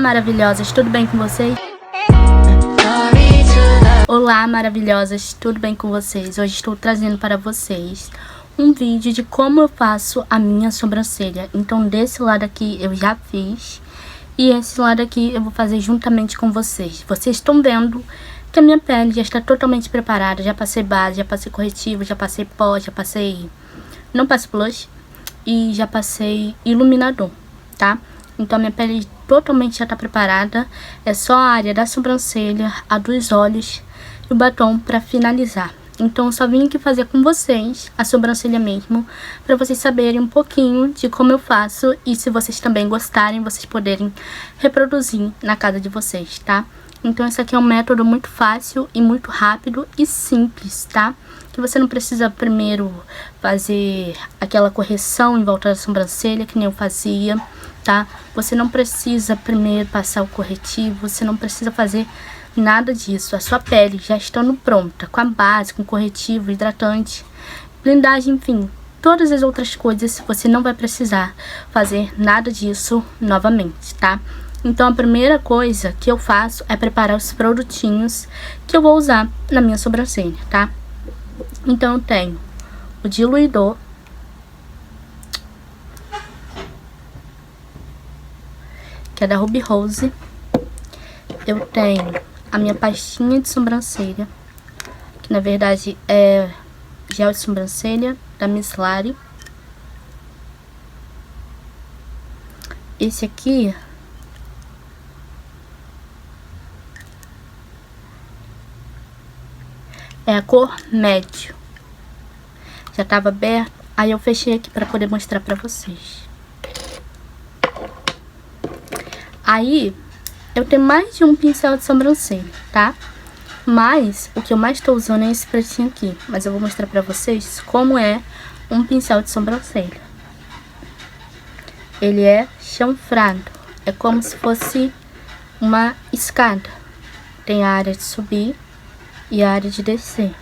maravilhosas, tudo bem com vocês? Olá, maravilhosas, tudo bem com vocês? Hoje estou trazendo para vocês um vídeo de como eu faço a minha sobrancelha. Então, desse lado aqui eu já fiz e esse lado aqui eu vou fazer juntamente com vocês. Vocês estão vendo que a minha pele já está totalmente preparada. Já passei base, já passei corretivo, já passei pó, já passei... não passo blush e já passei iluminador, tá? Então a minha pele totalmente já tá preparada. É só a área da sobrancelha, a dos olhos e o batom pra finalizar. Então eu só vim aqui fazer com vocês a sobrancelha mesmo, pra vocês saberem um pouquinho de como eu faço. E se vocês também gostarem, vocês poderem reproduzir na casa de vocês, tá? Então esse aqui é um método muito fácil e muito rápido e simples, tá? Que você não precisa primeiro fazer aquela correção em volta da sobrancelha, que nem eu fazia, tá? Você não precisa primeiro passar o corretivo, você não precisa fazer nada disso. A sua pele já estando pronta, com a base, com corretivo, hidratante, blindagem, enfim, todas as outras coisas, você não vai precisar fazer nada disso novamente, tá? Então a primeira coisa que eu faço é preparar os produtinhos que eu vou usar na minha sobrancelha, tá? Então eu tenho o diluidor, que é da Ruby Rose. Eu tenho a minha pastinha de sobrancelha, que na verdade é gel de sobrancelha da Miss Lari. Esse aqui é a cor médio. Já tava aberto, aí eu fechei aqui para poder mostrar para vocês. Aí, eu tenho mais de um pincel de sobrancelha, tá? Mas, o que eu mais tô usando é esse pretinho aqui. Mas eu vou mostrar pra vocês como é um pincel de sobrancelha. Ele é chanfrado. É como se fosse uma escada. Tem a área de subir e a área de descer.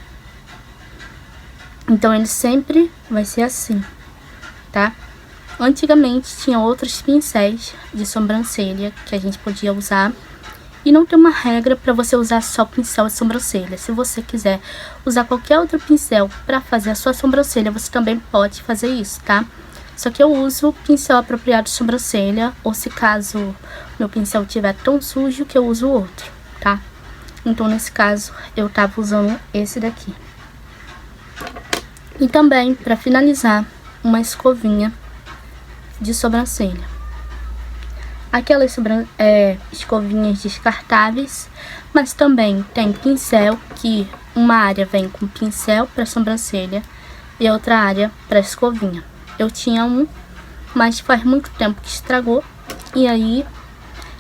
Então, ele sempre vai ser assim, tá? Antigamente tinha outros pincéis de sobrancelha que a gente podia usar e não tem uma regra para você usar só pincel de sobrancelha. Se você quiser usar qualquer outro pincel para fazer a sua sobrancelha, você também pode fazer isso, tá? Só que eu uso pincel apropriado de sobrancelha, ou se caso meu pincel estiver tão sujo que eu uso outro, tá? Então nesse caso eu tava usando esse daqui. E também para finalizar, uma escovinha de sobrancelha. Aquelas escovinhas descartáveis, mas também tem pincel, que uma área vem com pincel para sobrancelha e outra área para escovinha. Eu tinha um, mas faz muito tempo que estragou e aí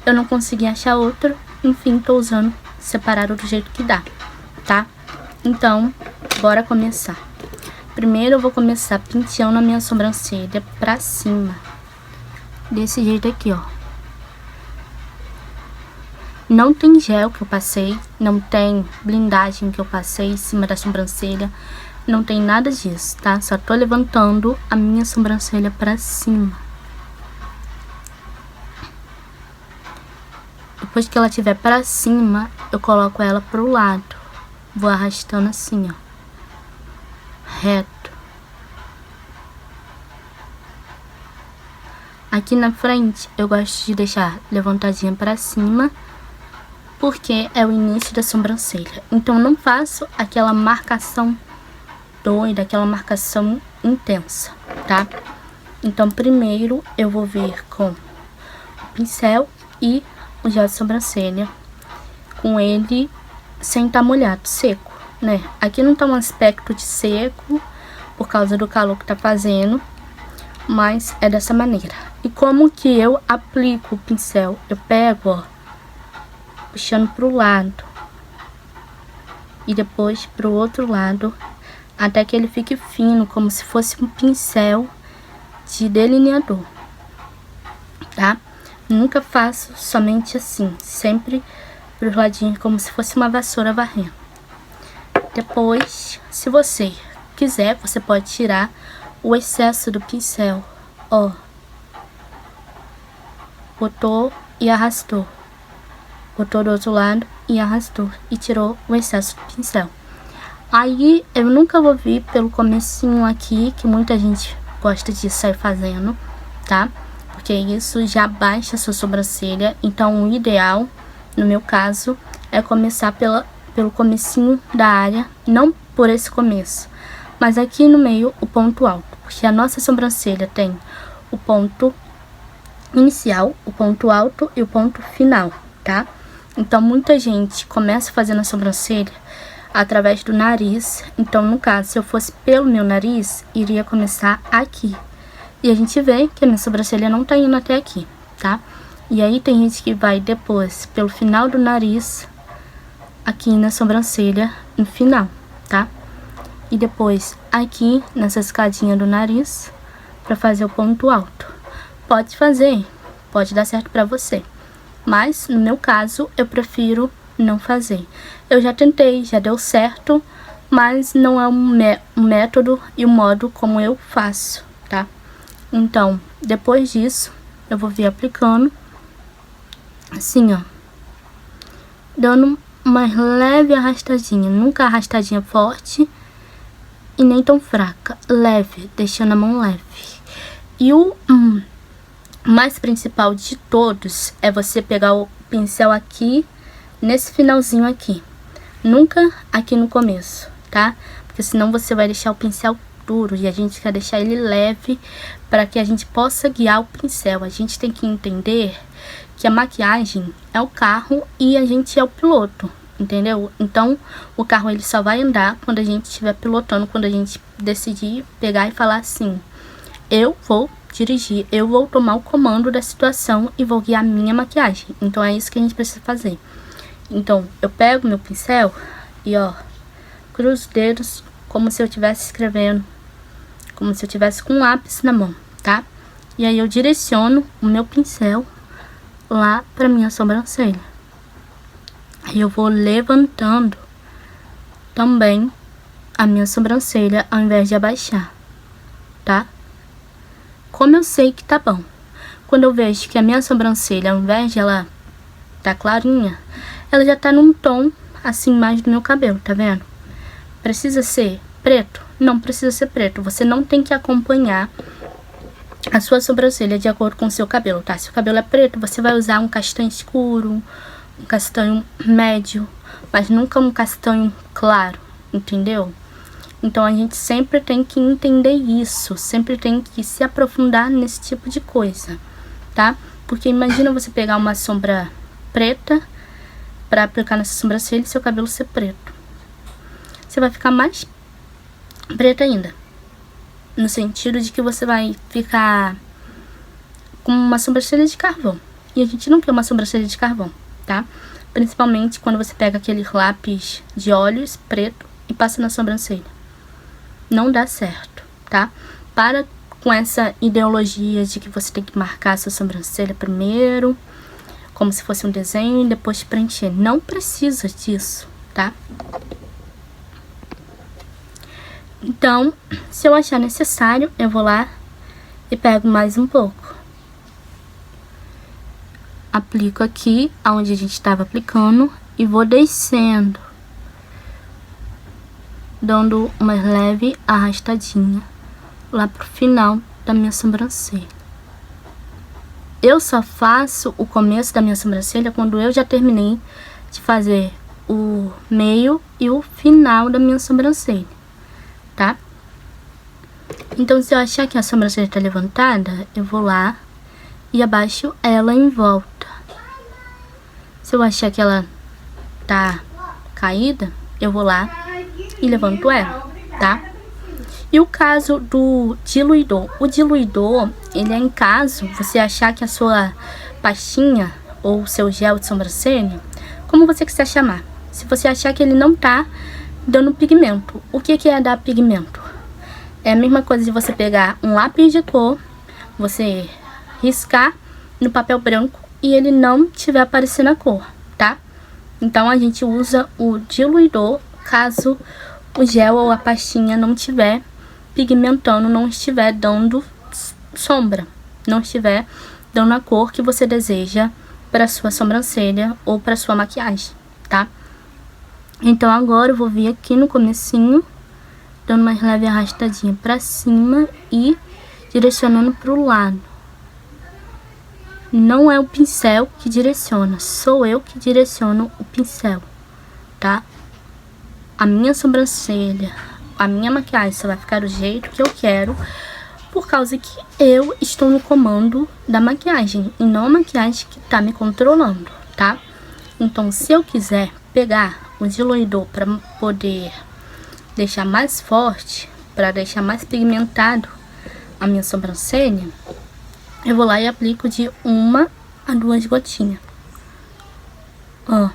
eu não consegui achar outro. Enfim, tô usando separado do jeito que dá, tá? Então, bora começar. Primeiro eu vou começar penteando a minha sobrancelha pra cima. Desse jeito aqui, ó. Não tem gel que eu passei, não tem blindagem que eu passei em cima da sobrancelha. Não tem nada disso, tá? Só tô levantando a minha sobrancelha pra cima. Depois que ela estiver pra cima, eu coloco ela pro lado. Vou arrastando assim, ó. Reto. Aqui na frente eu gosto de deixar levantadinha pra cima, porque é o início da sobrancelha. Então não faço aquela marcação doida, aquela marcação intensa, tá? Então primeiro eu vou vir com o pincel e o gel de sobrancelha, com ele sem estar molhado, seco, né? Aqui não tá um aspecto de seco por causa do calor que tá fazendo, mas é dessa maneira. E como que eu aplico o pincel? Eu pego, ó, puxando pro lado e depois pro outro lado, até que ele fique fino, como se fosse um pincel de delineador, tá? Nunca faço somente assim, sempre pro ladinho, como se fosse uma vassoura varrendo. Depois, se você quiser, você pode tirar o excesso do pincel, ó. Botou e arrastou. botou do outro lado e arrastou e tirou o excesso do pincel. Aí eu nunca vou vir pelo comecinho aqui, que muita gente gosta de sair fazendo, tá? Porque isso já baixa a sua sobrancelha. Então o ideal, no meu caso, é começar pelo comecinho da área, não por esse começo, mas aqui no meio o ponto alto, porque a nossa sobrancelha tem o ponto inicial, o ponto alto e o ponto final, tá? Então muita gente começa fazendo a sobrancelha através do nariz. Então no caso, se eu fosse pelo meu nariz, iria começar aqui. E a gente vê que a minha sobrancelha não tá indo até aqui, tá? E aí tem gente que vai depois pelo final do nariz, aqui na sobrancelha, no final, tá? E depois aqui nessa escadinha do nariz, pra fazer o ponto alto. Pode fazer, pode dar certo pra você. Mas, no meu caso, eu prefiro não fazer. Eu já tentei, já deu certo, mas não é um método e um modo como eu faço, tá? Então, depois disso, eu vou vir aplicando, assim, ó, dando uma leve arrastadinha, nunca arrastadinha forte e nem tão fraca, leve, deixando a mão leve. E o mais principal de todos é você pegar o pincel aqui, nesse finalzinho aqui, nunca aqui no começo, tá? Porque senão você vai deixar o pincel duro e a gente quer deixar ele leve para que a gente possa guiar o pincel. A gente tem que entender que a maquiagem é o carro e a gente é o piloto, entendeu? Então o carro ele só vai andar quando a gente estiver pilotando, quando a gente decidir pegar e falar assim: eu vou dirigir, eu vou tomar o comando da situação e vou guiar a minha maquiagem. Então é isso que a gente precisa fazer. Então eu pego meu pincel e ó, cruzo os dedos como se eu estivesse escrevendo, como se eu tivesse com um lápis na mão, tá? E aí eu direciono o meu pincel lá pra minha sobrancelha. Aí eu vou levantando também a minha sobrancelha ao invés de abaixar, tá? Como eu sei que tá bom? Quando eu vejo que a minha sobrancelha, ao invés de ela tá clarinha, ela já tá num tom assim mais do meu cabelo, tá vendo? Precisa ser preto? Não precisa ser preto. Você não tem que acompanhar a sua sobrancelha de acordo com o seu cabelo, tá? Se o cabelo é preto, você vai usar um castanho escuro, um castanho médio, mas nunca um castanho claro, entendeu? Então a gente sempre tem que entender isso, sempre tem que se aprofundar nesse tipo de coisa, tá? Porque imagina você pegar uma sombra preta pra aplicar nessa sobrancelha e seu cabelo ser preto. Você vai ficar mais preta ainda, no sentido de que você vai ficar com uma sobrancelha de carvão. E a gente não quer uma sobrancelha de carvão, tá? Principalmente quando você pega aquele lápis de olhos preto e passa na sobrancelha. Não dá certo, tá? Para com essa ideologia de que você tem que marcar a sua sobrancelha primeiro, como se fosse um desenho, e depois preencher. Não precisa disso, tá? Então, se eu achar necessário, eu vou lá e pego mais um pouco. Aplico aqui, onde a gente estava aplicando, e vou descendo, dando uma leve arrastadinha lá pro final da minha sobrancelha. Eu só faço o começo da minha sobrancelha quando eu já terminei de fazer o meio e o final da minha sobrancelha, tá? Então, se eu achar que a sobrancelha tá levantada, eu vou lá e abaixo ela em volta. Se eu achar que ela tá caída, eu vou lá e levanto ela, tá? E o caso do diluidor. O diluidor, ele é em caso você achar que a sua pastinha ou seu gel de sobrancelha, como você quiser chamar, se você achar que ele não tá dando pigmento. O que que é dar pigmento? É a mesma coisa de você pegar um lápis de cor, você riscar no papel branco e ele não tiver aparecendo a cor, tá? Então a gente usa o diluidor caso o gel ou a pastinha não tiver pigmentando, não estiver dando sombra, não estiver dando a cor que você deseja para sua sobrancelha ou para sua maquiagem, tá? Então agora eu vou vir aqui no comecinho, dando uma leve arrastadinha pra cima e direcionando pro lado. Não é o pincel que direciona, sou eu que direciono o pincel, tá? A minha sobrancelha, a minha maquiagem só vai ficar do jeito que eu quero, por causa que eu estou no comando da maquiagem e não a maquiagem que tá me controlando, tá? Então, se eu quiser pegar o diluidor para poder deixar mais forte, para deixar mais pigmentado a minha sobrancelha, eu vou lá e aplico de 1 a 2 gotinhas. Ó.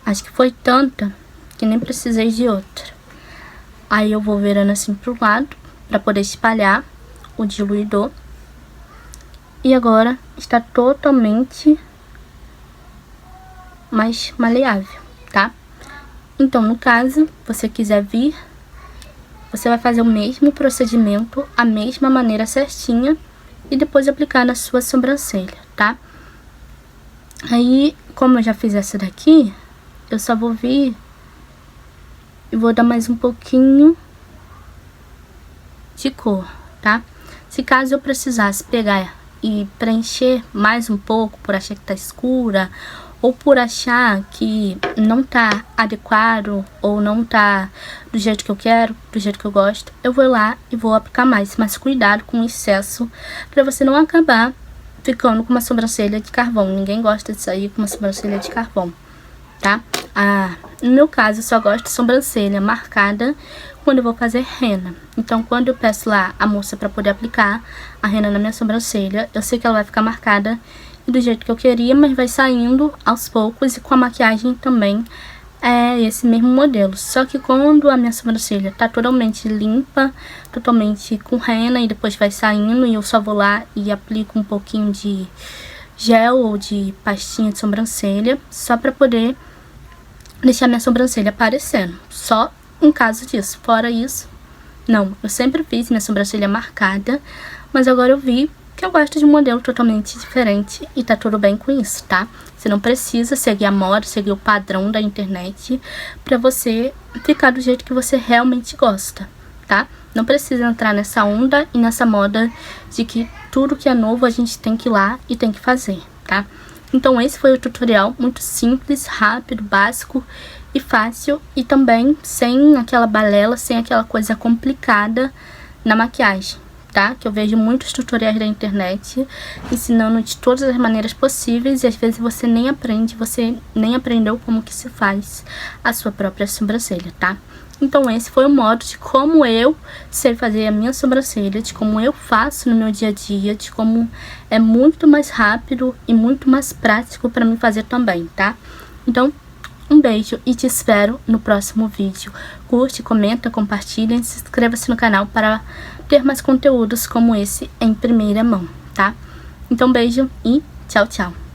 Acho que foi tanta que nem precisei de outra. Aí eu vou virando assim pro lado para poder espalhar o diluidor. E agora está totalmente mais maleável, tá? Então, no caso, você quiser vir, você vai fazer o mesmo procedimento, a mesma maneira certinha e depois aplicar na sua sobrancelha, tá? Aí, como eu já fiz essa daqui, eu só vou vir e vou dar mais um pouquinho de cor, tá? Se caso eu precisasse pegar e preencher mais um pouco por achar que tá escura ou por achar que não tá adequado ou não tá do jeito que eu quero, do jeito que eu gosto, eu vou lá e vou aplicar mais. Mas cuidado com o excesso pra você não acabar ficando com uma sobrancelha de carvão. Ninguém gosta de sair com uma sobrancelha de carvão, tá? No meu caso, eu só gosto de sobrancelha marcada quando eu vou fazer rena. Então, quando eu peço lá a moça pra poder aplicar a rena na minha sobrancelha, eu sei que ela vai ficar marcada do jeito que eu queria, mas vai saindo aos poucos, e com a maquiagem também é esse mesmo modelo. Só que quando a minha sobrancelha tá totalmente limpa, totalmente com rena, e depois vai saindo, e eu só vou lá e aplico um pouquinho de gel ou de pastinha de sobrancelha, só pra poder deixar minha sobrancelha aparecendo. Só em caso disso. Fora isso, não. Eu sempre fiz minha sobrancelha marcada, mas agora eu vi que eu gosto de um modelo totalmente diferente e tá tudo bem com isso, tá? Você não precisa seguir a moda, seguir o padrão da internet pra você ficar do jeito que você realmente gosta, tá? Não precisa entrar nessa onda e nessa moda de que tudo que é novo a gente tem que ir lá e tem que fazer, tá? Então esse foi o tutorial muito simples, rápido, básico e fácil, e também sem aquela balela, sem aquela coisa complicada na maquiagem, tá? Que eu vejo muitos tutoriais da internet ensinando de todas as maneiras possíveis, e às vezes você nem aprende, você nem aprendeu como que se faz a sua própria sobrancelha, tá? Então esse foi o modo de como eu sei fazer a minha sobrancelha, de como eu faço no meu dia a dia, de como é muito mais rápido e muito mais prático pra mim fazer também, tá? Então, um beijo e te espero no próximo vídeo. Curte, comenta, compartilha e se inscreva-se no canal para ter mais conteúdos como esse em primeira mão, tá? Então, beijo e tchau, tchau!